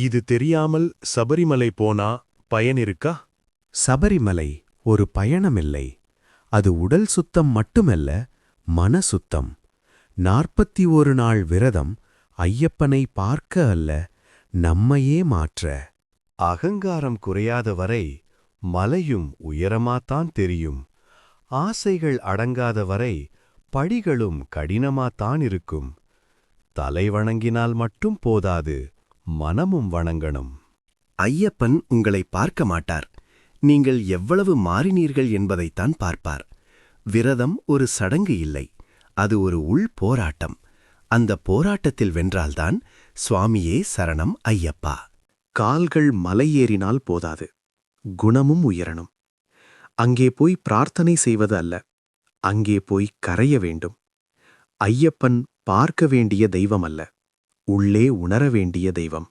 இது தெரியாமல் சபரிமலை போனா பயன் இருக்கா? சபரிமலை ஒரு பயணமில்லை. அது உடல் சுத்தம் மட்டுமல்ல, மன சுத்தம். 41 நாள் விரதம் ஐயப்பனை பார்க்க அல்ல, நம்மையே மாற்ற. அகங்காரம் குறையாத வரை மலையும் உயரமாத்தான் தெரியும். ஆசைகள் அடங்காத வரை படிகளும் கடினமாத்தான் இருக்கும். தலை வணங்கினால் மட்டும் போதாது, மனமும் வணங்கணும். ஐயப்பன் உங்களை பார்க்க மாட்டார். நீங்கள் எவ்வளவு மாறினீர்கள் என்பதைத்தான் பார்ப்பார். விரதம் ஒரு சடங்கு இல்லை, அது ஒரு உள் போராட்டம். அந்த போராட்டத்தில் வென்றால்தான் சுவாமியே சரணம் ஐயப்பா. கால்கள் மலையேறினால் போதாது, குணமும் உயரணும். அங்கே போய் பிரார்த்தனை செய்வது அல்ல, அங்கே போய் கரைய வேண்டும். ஐயப்பன் பார்க்க வேண்டிய தெய்வம் அல்ல, உள்ளே உணர வேண்டிய தெய்வம்.